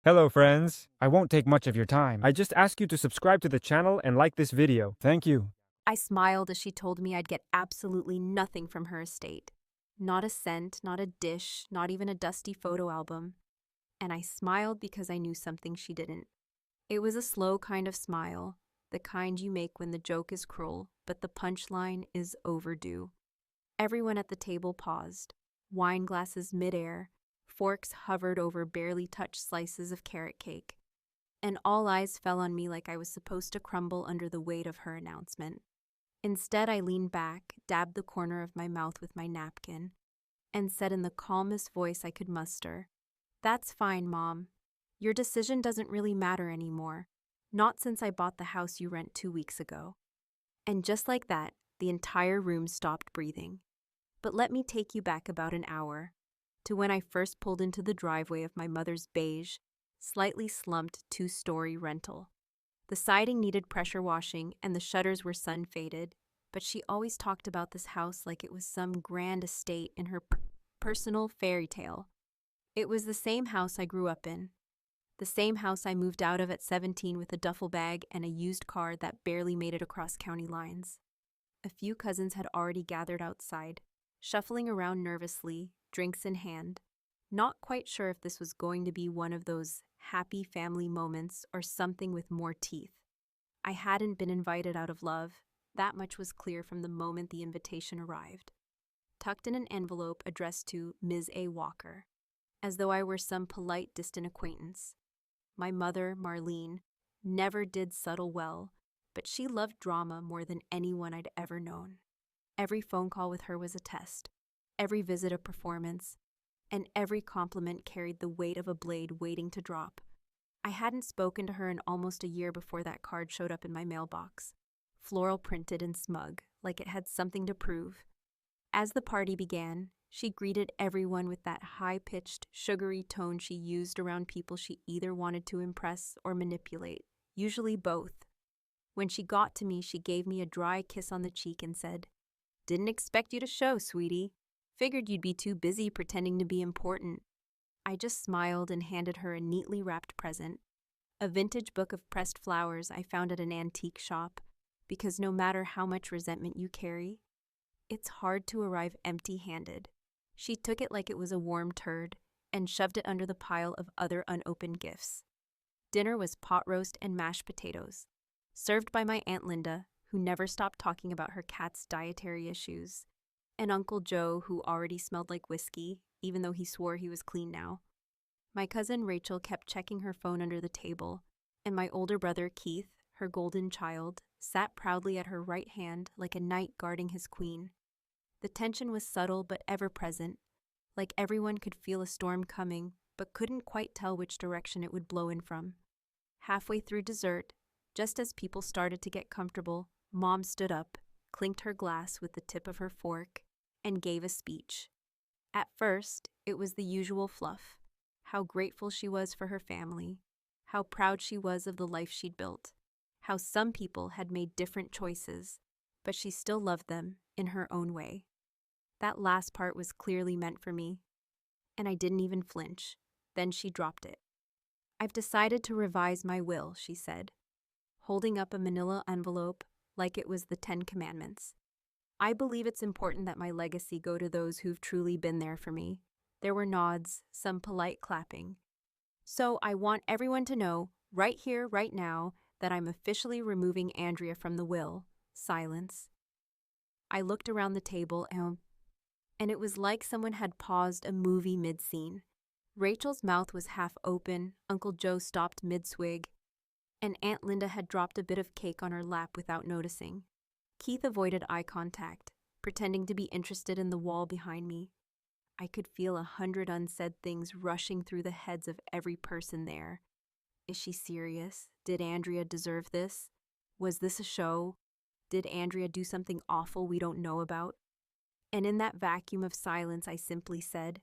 Hello friends, I won't take much of your time. I just ask you to subscribe to the channel and like this video. Thank you. I smiled as she told me I'd get absolutely nothing from her estate. Not a cent, not a dish, not even a dusty photo album. And I smiled because I knew something she didn't. It was a slow kind of smile, the kind you make when the joke is cruel, but the punchline is overdue. Everyone at the table paused, wine glasses midair, forks hovered over barely touched slices of carrot cake, and all eyes fell on me like I was supposed to crumble under the weight of her announcement. Instead, I leaned back, dabbed the corner of my mouth with my napkin, and said in the calmest voice I could muster, "That's fine, Mom. Your decision doesn't really matter anymore. Not since I bought the house you rent 2 weeks ago." And just like that, the entire room stopped breathing. But let me take you back about an hour, to when I first pulled into the driveway of my mother's beige, slightly slumped two-story rental. The siding needed pressure washing and the shutters were sun-faded, but she always talked about this house like it was some grand estate in her personal fairy tale. It was the same house I grew up in, the same house I moved out of at 17 with a duffel bag and a used car that barely made it across county lines. A few cousins had already gathered outside, shuffling around nervously, drinks in hand, not quite sure if this was going to be one of those happy family moments or something with more teeth. I hadn't been invited out of love. That much was clear from the moment the invitation arrived, tucked in an envelope addressed to Ms. A. Walker, as though I were some polite, distant acquaintance. My mother, Marlene, never did subtle well, but she loved drama more than anyone I'd ever known. Every phone call with her was a test, every visit a performance, and every compliment carried the weight of a blade waiting to drop. I hadn't spoken to her in almost a year before that card showed up in my mailbox, floral printed and smug, like it had something to prove. As the party began, she greeted everyone with that high-pitched, sugary tone she used around people she either wanted to impress or manipulate, usually both. When she got to me, she gave me a dry kiss on the cheek and said, "Didn't expect you to show, sweetie. Figured you'd be too busy pretending to be important." I just smiled and handed her a neatly wrapped present, a vintage book of pressed flowers I found at an antique shop, because no matter how much resentment you carry, it's hard to arrive empty-handed. She took it like it was a warm turd and shoved it under the pile of other unopened gifts. Dinner was pot roast and mashed potatoes, served by my Aunt Linda, who never stopped talking about her cat's dietary issues, and Uncle Joe, who already smelled like whiskey, even though he swore he was clean now. My cousin Rachel kept checking her phone under the table, and my older brother Keith, her golden child, sat proudly at her right hand like a knight guarding his queen. The tension was subtle but ever-present, like everyone could feel a storm coming, but couldn't quite tell which direction it would blow in from. Halfway through dessert, just as people started to get comfortable, Mom stood up, clinked her glass with the tip of her fork, and gave a speech. At first, it was the usual fluff, how grateful she was for her family, how proud she was of the life she'd built, how some people had made different choices, but she still loved them in her own way. That last part was clearly meant for me, and I didn't even flinch. Then she dropped it. "I've decided to revise my will," she said, holding up a manila envelope like it was the 10 Commandments. "I believe it's important that my legacy go to those who've truly been there for me." There were nods, some polite clapping. "So I want everyone to know, right here, right now, that I'm officially removing Andrea from the will." Silence. I looked around the table and it was like someone had paused a movie mid-scene. Rachel's mouth was half open, Uncle Joe stopped mid-swig, and Aunt Linda had dropped a bit of cake on her lap without noticing. Keith avoided eye contact, pretending to be interested in the wall behind me. I could feel 100 unsaid things rushing through the heads of every person there. Is she serious? Did Andrea deserve this? Was this a show? Did Andrea do something awful we don't know about? And in that vacuum of silence, I simply said,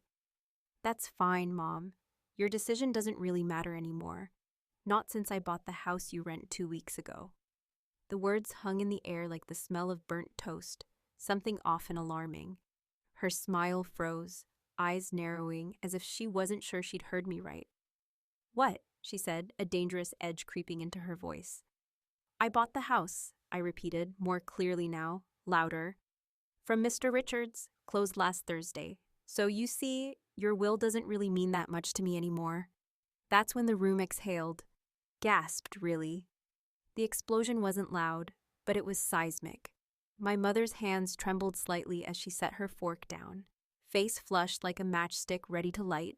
"That's fine, Mom. Your decision doesn't really matter anymore. Not since I bought the house you rent 2 weeks ago." The words hung in the air like the smell of burnt toast, something often alarming. Her smile froze, eyes narrowing as if she wasn't sure she'd heard me right. "What?" she said, a dangerous edge creeping into her voice. I bought the house, I repeated, more clearly now, louder. From Mr. Richards, closed last Thursday. So you see, your will doesn't really mean that much to me anymore. That's when the room exhaled. Gasped, really. The explosion wasn't loud, but it was seismic. My mother's hands trembled slightly as she set her fork down, face flushed like a matchstick ready to light.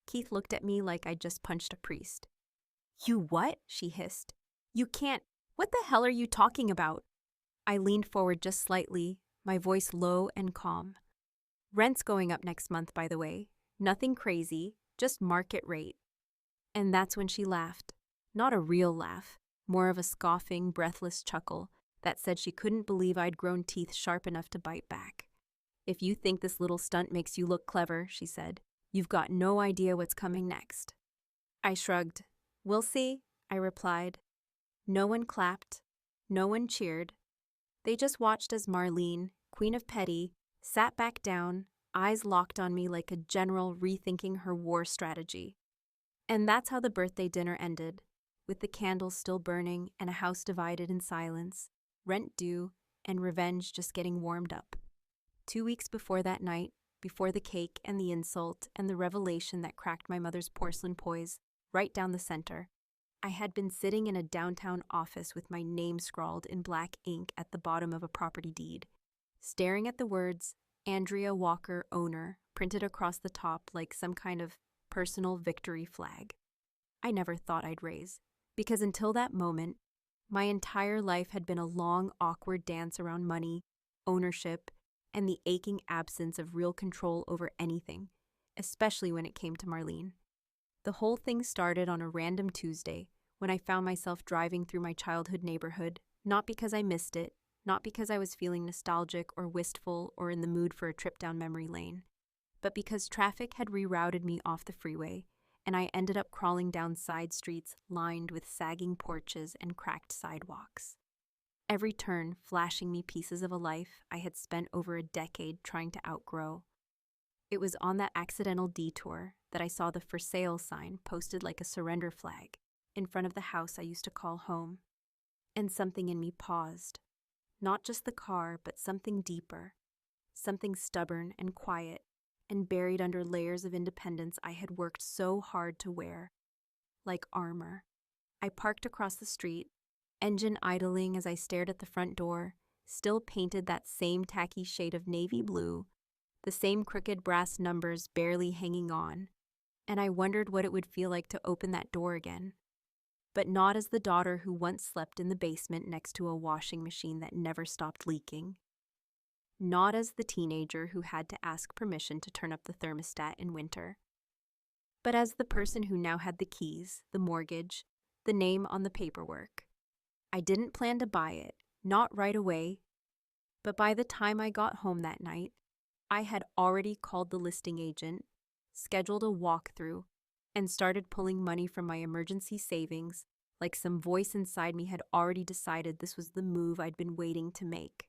Keith looked at me like I'd just punched a priest. You what? She hissed. You can't. What the hell are you talking about? I leaned forward just slightly, my voice low and calm. Rent's going up next month, by the way. Nothing crazy, just market rate. And that's when she laughed. Not a real laugh, more of a scoffing, breathless chuckle that said she couldn't believe I'd grown teeth sharp enough to bite back. If you think this little stunt makes you look clever, she said, you've got no idea what's coming next. I shrugged. We'll see, I replied. No one clapped. No one cheered. They just watched as Marlene, Queen of Petty, sat back down, eyes locked on me like a general rethinking her war strategy. And that's how the birthday dinner ended, with the candles still burning and a house divided in silence, rent due, and revenge just getting warmed up. 2 weeks before that night, before the cake and the insult and the revelation that cracked my mother's porcelain poise, right down the center, I had been sitting in a downtown office with my name scrawled in black ink at the bottom of a property deed, staring at the words, Andrea Walker, owner, printed across the top like some kind of personal victory flag. I never thought I'd raise, because until that moment, my entire life had been a long, awkward dance around money, ownership, and the aching absence of real control over anything, especially when it came to Marlene. The whole thing started on a random Tuesday when I found myself driving through my childhood neighborhood, not because I missed it, not because I was feeling nostalgic or wistful or in the mood for a trip down memory lane, but because traffic had rerouted me off the freeway, and I ended up crawling down side streets lined with sagging porches and cracked sidewalks. Every turn flashing me pieces of a life I had spent over a decade trying to outgrow. It was on that accidental detour that I saw the for sale sign posted like a surrender flag in front of the house I used to call home. And something in me paused. Not just the car, but something deeper. Something stubborn and quiet and buried under layers of independence I had worked so hard to wear. Like armor. I parked across the street, engine idling as I stared at the front door, still painted that same tacky shade of navy blue, the same crooked brass numbers barely hanging on, and I wondered what it would feel like to open that door again. But not as the daughter who once slept in the basement next to a washing machine that never stopped leaking. Not as the teenager who had to ask permission to turn up the thermostat in winter. But as the person who now had the keys, the mortgage, the name on the paperwork. I didn't plan to buy it, not right away, but by the time I got home that night, I had already called the listing agent, scheduled a walkthrough, and started pulling money from my emergency savings like some voice inside me had already decided this was the move I'd been waiting to make.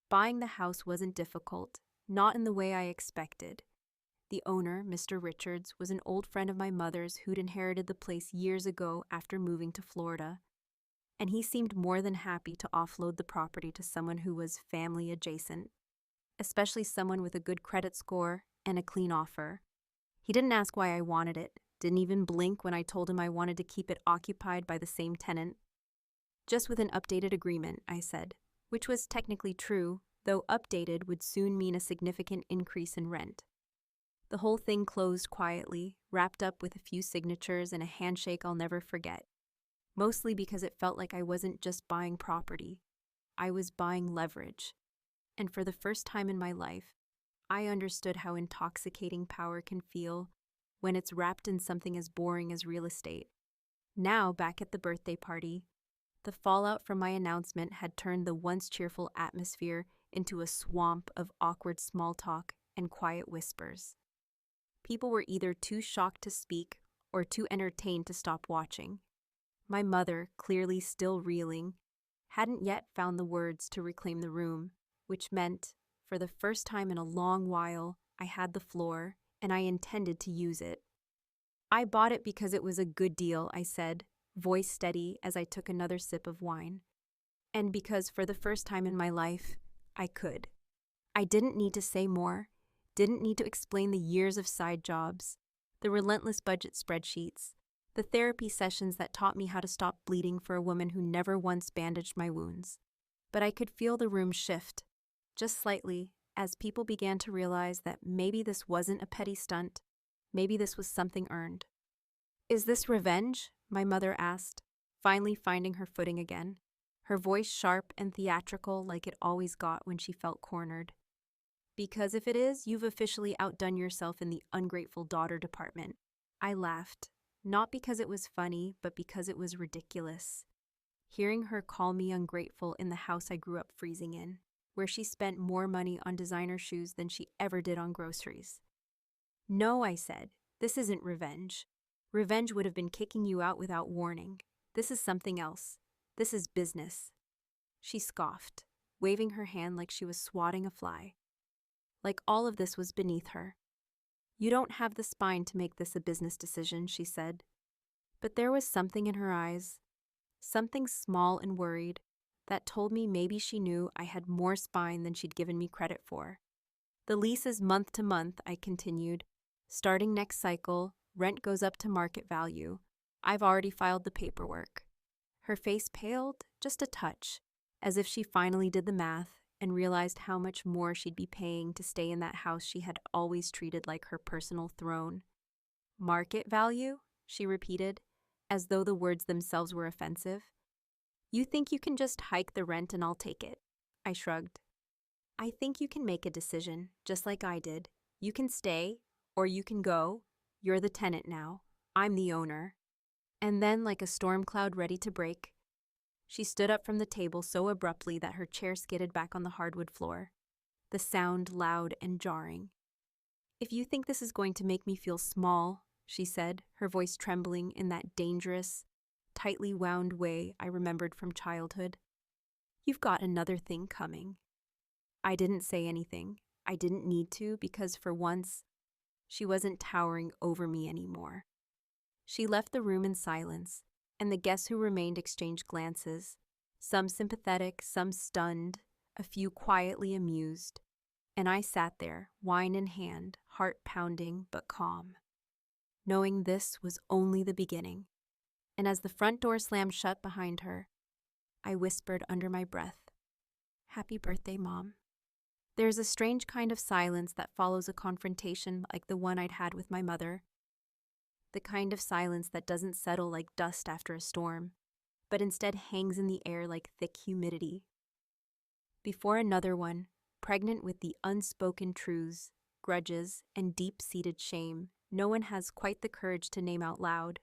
Buying the house wasn't difficult, not in the way I expected. The owner, Mr. Richards, was an old friend of my mother's who'd inherited the place years ago after moving to Florida, and he seemed more than happy to offload the property to someone who was family adjacent, especially someone with a good credit score and a clean offer. He didn't ask why I wanted it, didn't even blink when I told him I wanted to keep it occupied by the same tenant. Just with an updated agreement, I said, which was technically true, though updated would soon mean a significant increase in rent. The whole thing closed quietly, wrapped up with a few signatures and a handshake I'll never forget. Mostly because it felt like I wasn't just buying property. I was buying leverage. And for the first time in my life, I understood how intoxicating power can feel when it's wrapped in something as boring as real estate. Now, back at the birthday party, the fallout from my announcement had turned the once cheerful atmosphere into a swamp of awkward small talk and quiet whispers. People were either too shocked to speak or too entertained to stop watching. My mother, clearly still reeling, hadn't yet found the words to reclaim the room, which meant, for the first time in a long while, I had the floor, and I intended to use it. I bought it because it was a good deal, I said, voice steady as I took another sip of wine. And because for the first time in my life, I could. I didn't need to say more, didn't need to explain the years of side jobs, the relentless budget spreadsheets, the therapy sessions that taught me how to stop bleeding for a woman who never once bandaged my wounds. But I could feel the room shift, just slightly, as people began to realize that maybe this wasn't a petty stunt, maybe this was something earned. "Is this revenge?" my mother asked, finally finding her footing again, her voice sharp and theatrical like it always got when she felt cornered. "Because if it is, you've officially outdone yourself in the ungrateful daughter department." I laughed, not because it was funny, but because it was ridiculous. Hearing her call me ungrateful in the house I grew up freezing in, where she spent more money on designer shoes than she ever did on groceries. "No," I said, "this isn't revenge. Revenge would have been kicking you out without warning. This is something else. This is business." She scoffed, waving her hand like she was swatting a fly. Like all of this was beneath her. "You don't have the spine to make this a business decision," she said. But there was something in her eyes, something small and worried, that told me maybe she knew I had more spine than she'd given me credit for. "The lease is month to month," I continued. "Starting next cycle, rent goes up to market value. I've already filed the paperwork." Her face paled just a touch, as if she finally did the math and realized how much more she'd be paying to stay in that house she had always treated like her personal throne. "Market value?" she repeated, as though the words themselves were offensive. "You think you can just hike the rent and I'll take it?" I shrugged. "I think you can make a decision, just like I did. You can stay, or you can go. You're the tenant now. I'm the owner." And then, like a storm cloud ready to break, she stood up from the table so abruptly that her chair skidded back on the hardwood floor, the sound loud and jarring. "If you think this is going to make me feel small," she said, her voice trembling in that dangerous, tightly wound way I remembered from childhood, "you've got another thing coming." I didn't say anything. I didn't need to, because for once, she wasn't towering over me anymore. She left the room in silence, and the guests who remained exchanged glances, some sympathetic, some stunned, a few quietly amused, and I sat there, wine in hand, heart pounding but calm, knowing this was only the beginning. And as the front door slammed shut behind her, I whispered under my breath, "Happy birthday, Mom." There's a strange kind of silence that follows a confrontation like the one I'd had with my mother. The kind of silence that doesn't settle like dust after a storm, but instead hangs in the air like thick humidity. Before another one, pregnant with the unspoken truths, grudges, and deep-seated shame no one has quite the courage to name out loud.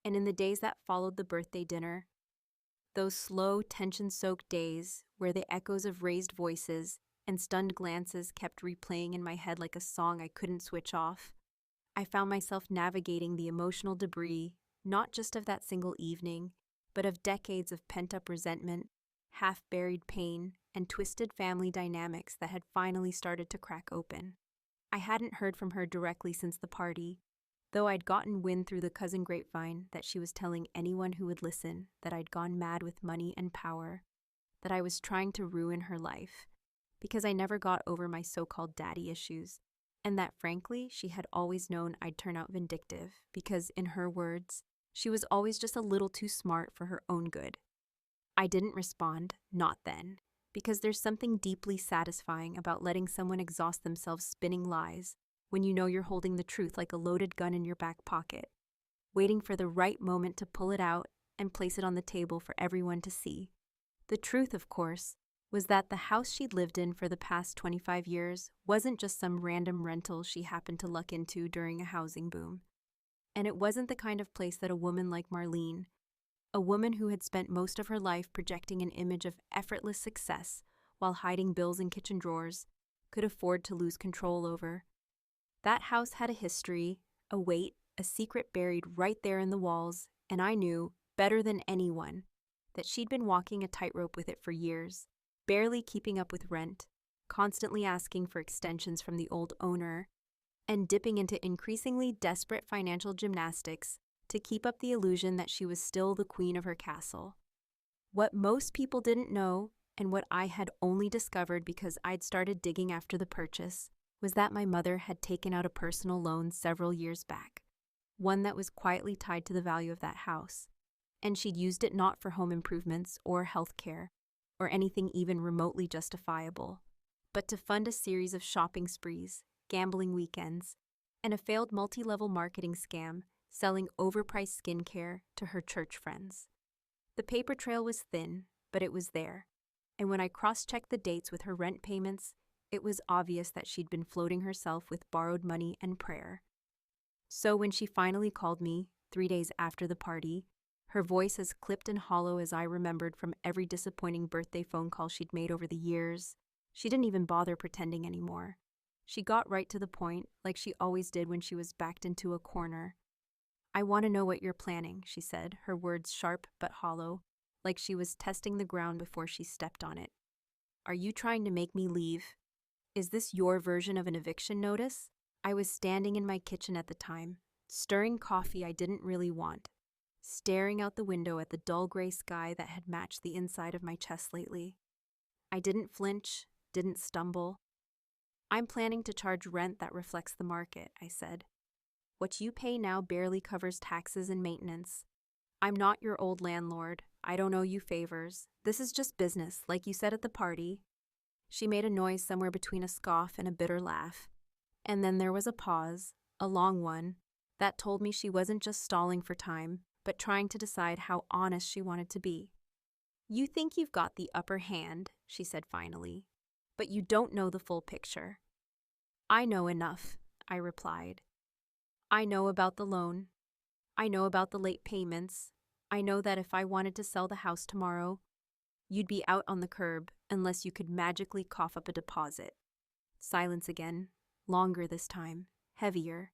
And in the days that followed the birthday dinner, those slow, tension-soaked days where the echoes of raised voices and stunned glances kept replaying in my head like a song I couldn't switch off, I found myself navigating the emotional debris, not just of that single evening, but of decades of pent-up resentment, half-buried pain, and twisted family dynamics that had finally started to crack open. I hadn't heard from her directly since the party, though I'd gotten wind through the cousin grapevine that she was telling anyone who would listen that I'd gone mad with money and power, that I was trying to ruin her life, because I never got over my so-called daddy issues, and that, frankly, she had always known I'd turn out vindictive because, in her words, she was always just a little too smart for her own good. I didn't respond, not then, because there's something deeply satisfying about letting someone exhaust themselves spinning lies when you know you're holding the truth like a loaded gun in your back pocket, waiting for the right moment to pull it out and place it on the table for everyone to see. The truth, of course, was that the house she'd lived in for the past 25 years wasn't just some random rental she happened to luck into during a housing boom. And it wasn't the kind of place that a woman like Marlene, a woman who had spent most of her life projecting an image of effortless success while hiding bills in kitchen drawers, could afford to lose control over. That house had a history, a weight, a secret buried right there in the walls, and I knew, better than anyone, that she'd been walking a tightrope with it for years, barely keeping up with rent, constantly asking for extensions from the old owner, and dipping into increasingly desperate financial gymnastics to keep up the illusion that she was still the queen of her castle. What most people didn't know, and what I had only discovered because I'd started digging after the purchase, was that my mother had taken out a personal loan several years back, one that was quietly tied to the value of that house, and she'd used it not for home improvements or health care, or anything even remotely justifiable, but to fund a series of shopping sprees, gambling weekends, and a failed multi-level marketing scam selling overpriced skincare to her church friends. The paper trail was thin, but it was there, and when I cross-checked the dates with her rent payments, it was obvious that she'd been floating herself with borrowed money and prayer. So when she finally called me, 3 days after the party, her voice as clipped and hollow as I remembered from every disappointing birthday phone call she'd made over the years, she didn't even bother pretending anymore. She got right to the point, like she always did when she was backed into a corner. "I want to know what you're planning," she said, her words sharp but hollow, like she was testing the ground before she stepped on it. "Are you trying to make me leave? Is this your version of an eviction notice?" I was standing in my kitchen at the time, stirring coffee I didn't really want, staring out the window at the dull gray sky that had matched the inside of my chest lately. I didn't flinch, didn't stumble. "I'm planning to charge rent that reflects the market," I said. "What you pay now barely covers taxes and maintenance. I'm not your old landlord. I don't owe you favors. This is just business, like you said at the party." She made a noise somewhere between a scoff and a bitter laugh. And then there was a pause, a long one, that told me she wasn't just stalling for time, but trying to decide how honest she wanted to be. "You think you've got the upper hand," she said finally, "but you don't know the full picture." "I know enough," I replied. "I know about the loan. I know about the late payments. I know that if I wanted to sell the house tomorrow, you'd be out on the curb unless you could magically cough up a deposit." Silence again, longer this time, heavier.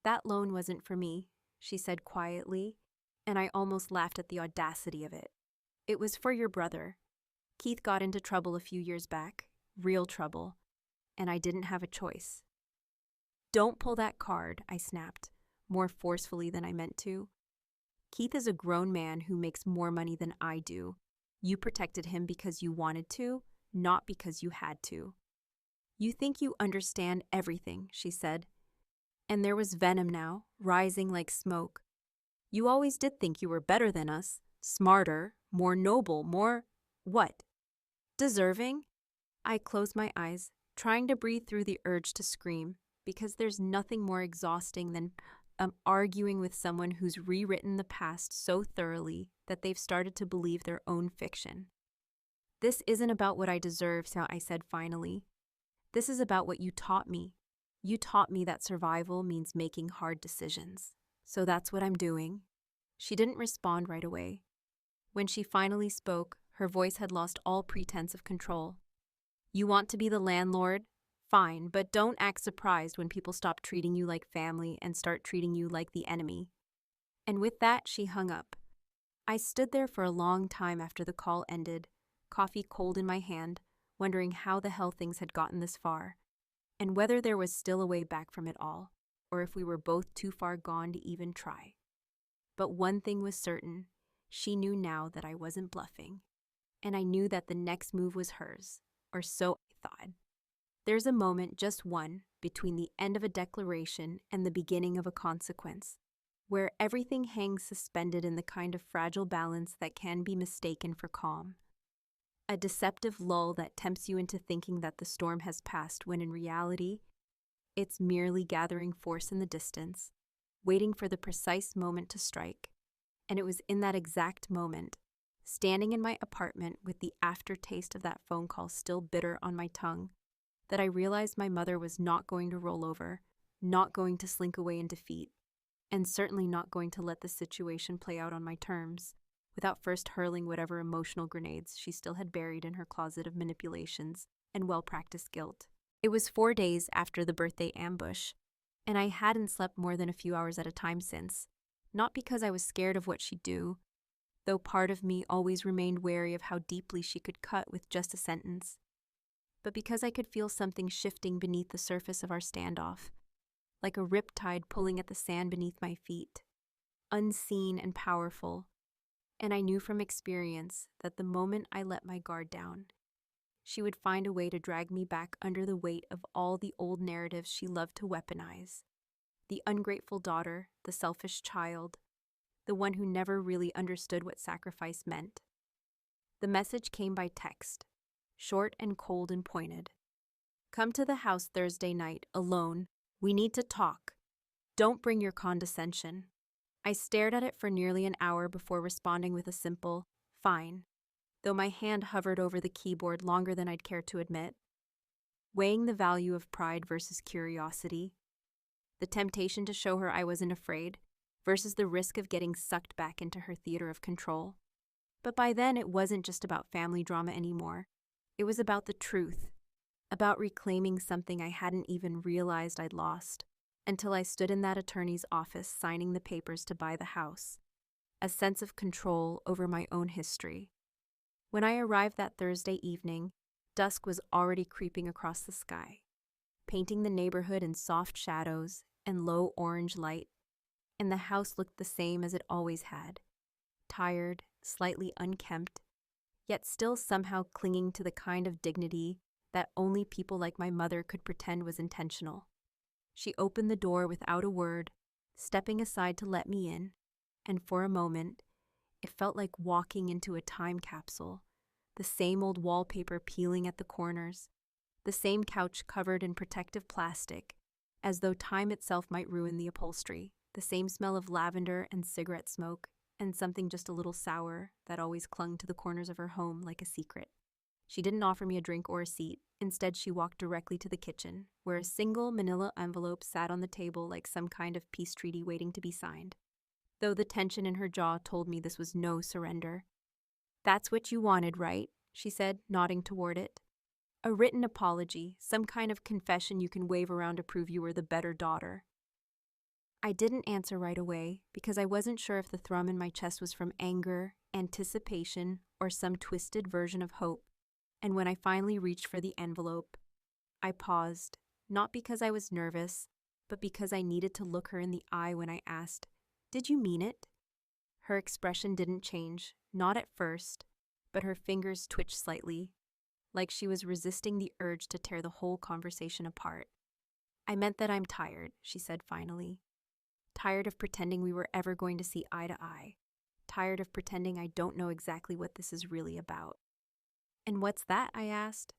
"That loan wasn't for me," she said quietly, and I almost laughed at the audacity of it. "It was for your brother. Keith got into trouble a few years back, real trouble, and I didn't have a choice." "Don't pull that card," I snapped, more forcefully than I meant to. "Keith is a grown man who makes more money than I do. You protected him because you wanted to, not because you had to." "You think you understand everything," she said. And there was venom now, rising like smoke. "You always did think you were better than us, smarter, more noble, more… what? Deserving?" I closed my eyes, trying to breathe through the urge to scream, because there's nothing more exhausting than arguing with someone who's rewritten the past so thoroughly that they've started to believe their own fiction. "This isn't about what I deserve," I said finally. "This is about what you taught me. You taught me that survival means making hard decisions. So that's what I'm doing." She didn't respond right away. When she finally spoke, her voice had lost all pretense of control. "You want to be the landlord? Fine, but don't act surprised when people stop treating you like family and start treating you like the enemy." And with that, she hung up. I stood there for a long time after the call ended, coffee cold in my hand, wondering how the hell things had gotten this far, and whether there was still a way back from it all, or if we were both too far gone to even try. But one thing was certain: she knew now that I wasn't bluffing, and I knew that the next move was hers, or so I thought. There's a moment, just one, between the end of a declaration and the beginning of a consequence, where everything hangs suspended in the kind of fragile balance that can be mistaken for calm. A deceptive lull that tempts you into thinking that the storm has passed when in reality, it's merely gathering force in the distance, waiting for the precise moment to strike. And it was in that exact moment, standing in my apartment with the aftertaste of that phone call still bitter on my tongue, that I realized my mother was not going to roll over, not going to slink away in defeat, and certainly not going to let the situation play out on my terms, without first hurling whatever emotional grenades she still had buried in her closet of manipulations and well-practiced guilt. It was 4 days after the birthday ambush, and I hadn't slept more than a few hours at a time since, not because I was scared of what she'd do, though part of me always remained wary of how deeply she could cut with just a sentence, but because I could feel something shifting beneath the surface of our standoff, like a riptide pulling at the sand beneath my feet, unseen and powerful. And I knew from experience that the moment I let my guard down, she would find a way to drag me back under the weight of all the old narratives she loved to weaponize. The ungrateful daughter, the selfish child, the one who never really understood what sacrifice meant. The message came by text, short and cold and pointed. Come to the house Thursday night, alone. We need to talk. Don't bring your condescension. I stared at it for nearly an hour before responding with a simple, fine, though my hand hovered over the keyboard longer than I'd care to admit. Weighing the value of pride versus curiosity, the temptation to show her I wasn't afraid versus the risk of getting sucked back into her theater of control. But by then, it wasn't just about family drama anymore. It was about the truth, about reclaiming something I hadn't even realized I'd lost until I stood in that attorney's office signing the papers to buy the house, a sense of control over my own history. When I arrived that Thursday evening, dusk was already creeping across the sky, painting the neighborhood in soft shadows and low orange light, and the house looked the same as it always had, tired, slightly unkempt, yet still somehow clinging to the kind of dignity that only people like my mother could pretend was intentional. She opened the door without a word, stepping aside to let me in, and for a moment, it felt like walking into a time capsule, the same old wallpaper peeling at the corners, the same couch covered in protective plastic, as though time itself might ruin the upholstery, the same smell of lavender and cigarette smoke, and something just a little sour that always clung to the corners of her home like a secret. She didn't offer me a drink or a seat. Instead, she walked directly to the kitchen, where a single manila envelope sat on the table like some kind of peace treaty waiting to be signed, though the tension in her jaw told me this was no surrender. "That's what you wanted, right?" she said, nodding toward it. "A written apology, some kind of confession you can wave around to prove you were the better daughter." I didn't answer right away because I wasn't sure if the thrum in my chest was from anger, anticipation, or some twisted version of hope. And when I finally reached for the envelope, I paused, not because I was nervous, but because I needed to look her in the eye when I asked, "Did you mean it?" Her expression didn't change, not at first, but her fingers twitched slightly, like she was resisting the urge to tear the whole conversation apart. "I meant that I'm tired," she said finally. "Tired of pretending we were ever going to see eye to eye. Tired of pretending I don't know exactly what this is really about." "And what's that?" I asked,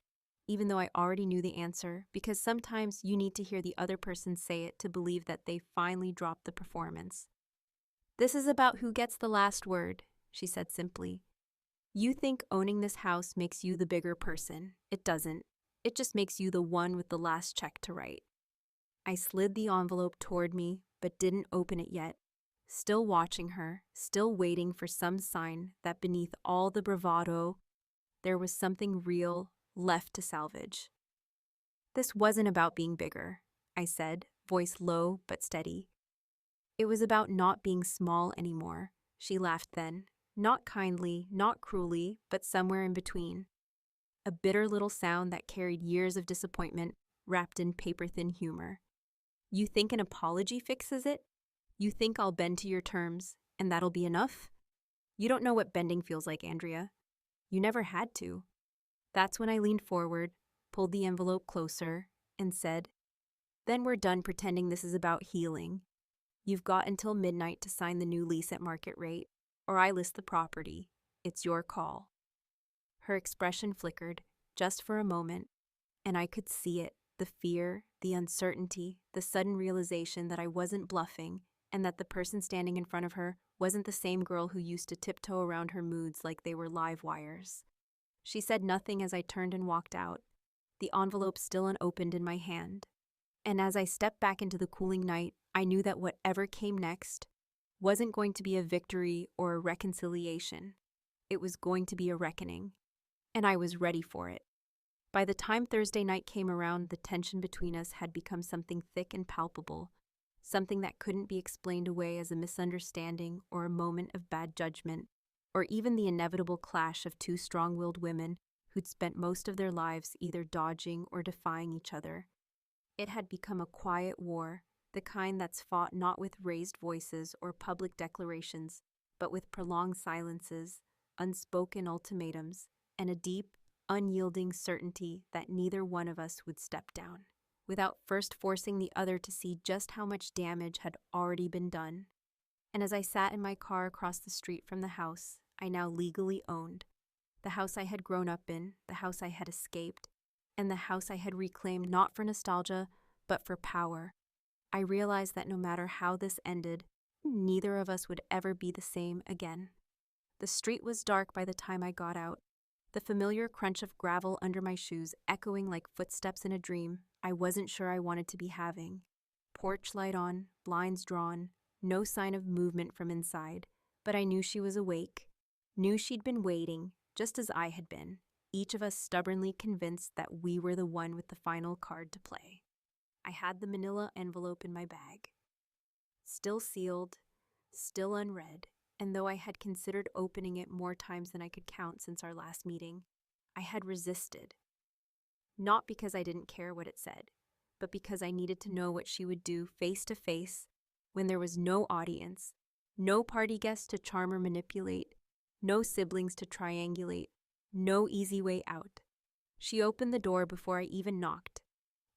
even though I already knew the answer, because sometimes you need to hear the other person say it to believe that they finally dropped the performance. "This is about who gets the last word," she said simply. "You think owning this house makes you the bigger person. It doesn't. It just makes you the one with the last check to write." I slid the envelope toward me, but didn't open it yet, still watching her, still waiting for some sign that beneath all the bravado, there was something real left to salvage. "This wasn't about being bigger," I said, voice low but steady. "It was about not being small anymore." She laughed then, not kindly, not cruelly, but somewhere in between. A bitter little sound that carried years of disappointment wrapped in paper-thin humor. "You think an apology fixes it? You think I'll bend to your terms, and that'll be enough? You don't know what bending feels like, Andrea. You never had to." That's when I leaned forward, pulled the envelope closer, and said, "Then we're done pretending this is about healing. You've got until midnight to sign the new lease at market rate, or I list the property. It's your call." Her expression flickered, just for a moment, and I could see it, the fear, the uncertainty, the sudden realization that I wasn't bluffing, and that the person standing in front of her wasn't the same girl who used to tiptoe around her moods like they were live wires. She said nothing as I turned and walked out, the envelope still unopened in my hand. And as I stepped back into the cooling night, I knew that whatever came next wasn't going to be a victory or a reconciliation. It was going to be a reckoning, and I was ready for it. By the time Thursday night came around, the tension between us had become something thick and palpable, something that couldn't be explained away as a misunderstanding or a moment of bad judgment, or even the inevitable clash of two strong-willed women who'd spent most of their lives either dodging or defying each other. It had become a quiet war, the kind that's fought not with raised voices or public declarations, but with prolonged silences, unspoken ultimatums, and a deep, unyielding certainty that neither one of us would step down, without first forcing the other to see just how much damage had already been done. And as I sat in my car across the street from the house I now legally owned, the house I had grown up in, the house I had escaped, and the house I had reclaimed not for nostalgia, but for power, I realized that no matter how this ended, neither of us would ever be the same again. The street was dark by the time I got out, the familiar crunch of gravel under my shoes echoing like footsteps in a dream I wasn't sure I wanted to be having. Porch light on, blinds drawn, no sign of movement from inside, but I knew she was awake, knew she'd been waiting, just as I had been, each of us stubbornly convinced that we were the one with the final card to play. I had the manila envelope in my bag. Still sealed, still unread, and though I had considered opening it more times than I could count since our last meeting, I had resisted. Not because I didn't care what it said, but because I needed to know what she would do face to face when there was no audience, no party guests to charm or manipulate, no siblings to triangulate, no easy way out. She opened the door before I even knocked,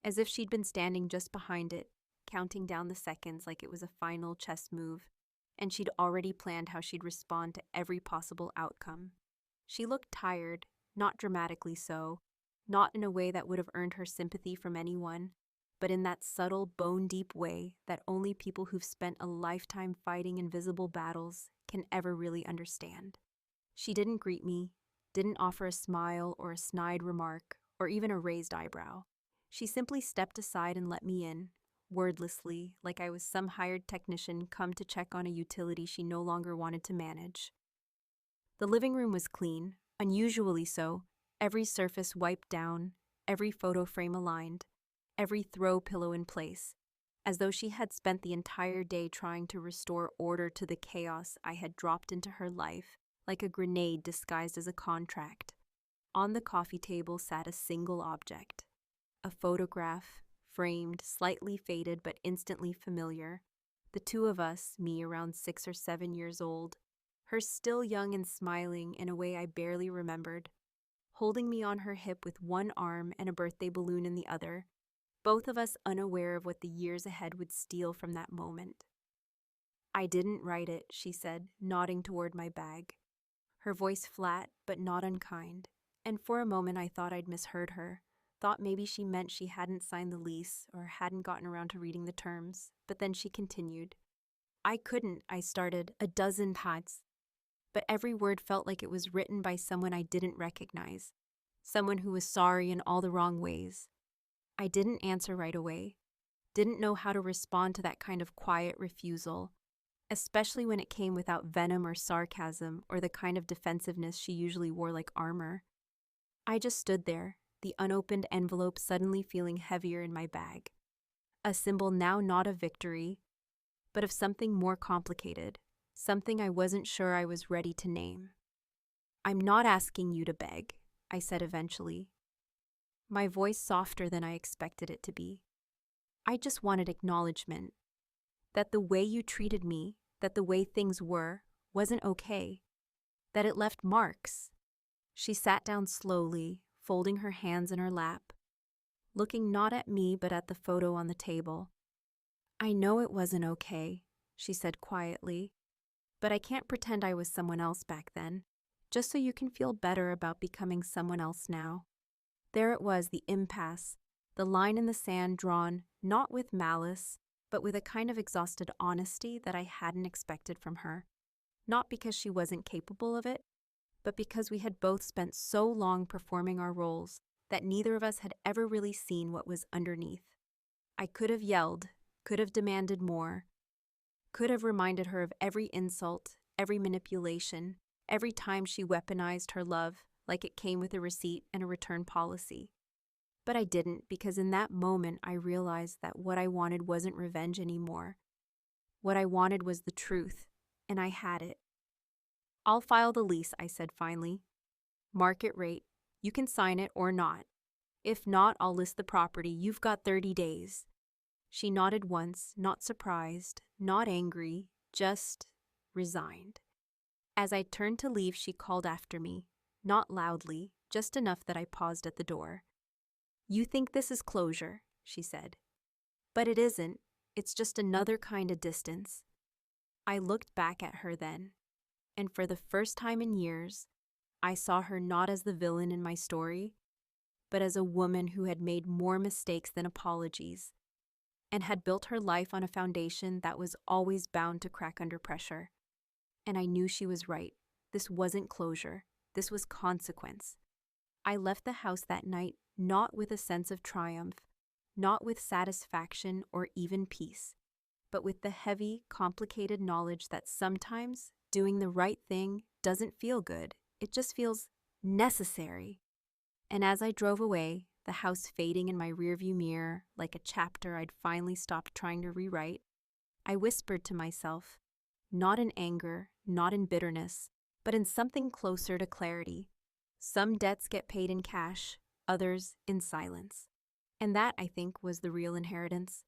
as if she'd been standing just behind it, counting down the seconds like it was a final chess move, and she'd already planned how she'd respond to every possible outcome. She looked tired, not dramatically so, not in a way that would have earned her sympathy from anyone, but in that subtle, bone-deep way that only people who've spent a lifetime fighting invisible battles can ever really understand. She didn't greet me, didn't offer a smile or a snide remark, or even a raised eyebrow. She simply stepped aside and let me in, wordlessly, like I was some hired technician come to check on a utility she no longer wanted to manage. The living room was clean, unusually so, every surface wiped down, every photo frame aligned, every throw pillow in place, as though she had spent the entire day trying to restore order to the chaos I had dropped into her life, like a grenade disguised as a contract. On the coffee table sat a single object, a photograph, framed, slightly faded but instantly familiar. The two of us, me around 6 or 7 years old, her still young and smiling in a way I barely remembered, holding me on her hip with one arm and a birthday balloon in the other, both of us unaware of what the years ahead would steal from that moment. "I didn't write it," she said, nodding toward my bag. Her voice flat but not unkind, and for a moment I thought I'd misheard her, thought maybe she meant she hadn't signed the lease or hadn't gotten around to reading the terms, but then she continued. I started a dozen times, but every word felt like it was written by someone I didn't recognize, someone who was sorry in all the wrong ways. I didn't answer right away, didn't know how to respond to that kind of quiet refusal, especially when it came without venom or sarcasm or the kind of defensiveness she usually wore like armor. I just stood there, the unopened envelope suddenly feeling heavier in my bag. A symbol now not of victory, but of something more complicated, something I wasn't sure I was ready to name. "I'm not asking you to beg," I said eventually, my voice softer than I expected it to be. "I just wanted acknowledgement. That the way you treated me, that the way things were, wasn't okay. That it left marks." She sat down slowly, folding her hands in her lap, looking not at me but at the photo on the table. "I know it wasn't okay," she said quietly, "but I can't pretend I was someone else back then, just so you can feel better about becoming someone else now." There it was, the impasse, the line in the sand drawn not with malice, but with a kind of exhausted honesty that I hadn't expected from her. Not because she wasn't capable of it, but because we had both spent so long performing our roles that neither of us had ever really seen what was underneath. I could have yelled, could have demanded more, could have reminded her of every insult, every manipulation, every time she weaponized her love like it came with a receipt and a return policy. But I didn't, because in that moment I realized that what I wanted wasn't revenge anymore. What I wanted was the truth, and I had it. "I'll file the lease," I said finally. "Market rate. You can sign it or not. If not, I'll list the property. You've got 30 days. She nodded once, not surprised, not angry, just resigned. As I turned to leave, she called after me, not loudly, just enough that I paused at the door. "You think this is closure," she said. "But it isn't. It's just another kind of distance." I looked back at her then, and for the first time in years, I saw her not as the villain in my story, but as a woman who had made more mistakes than apologies, and had built her life on a foundation that was always bound to crack under pressure. And I knew she was right. This wasn't closure. This was consequence. I left the house that night not with a sense of triumph, not with satisfaction or even peace, but with the heavy, complicated knowledge that sometimes doing the right thing doesn't feel good. It just feels necessary. And as I drove away, the house fading in my rearview mirror like a chapter I'd finally stopped trying to rewrite, I whispered to myself, not in anger, not in bitterness, but in something closer to clarity. Some debts get paid in cash, others in silence. And that, I think, was the real inheritance.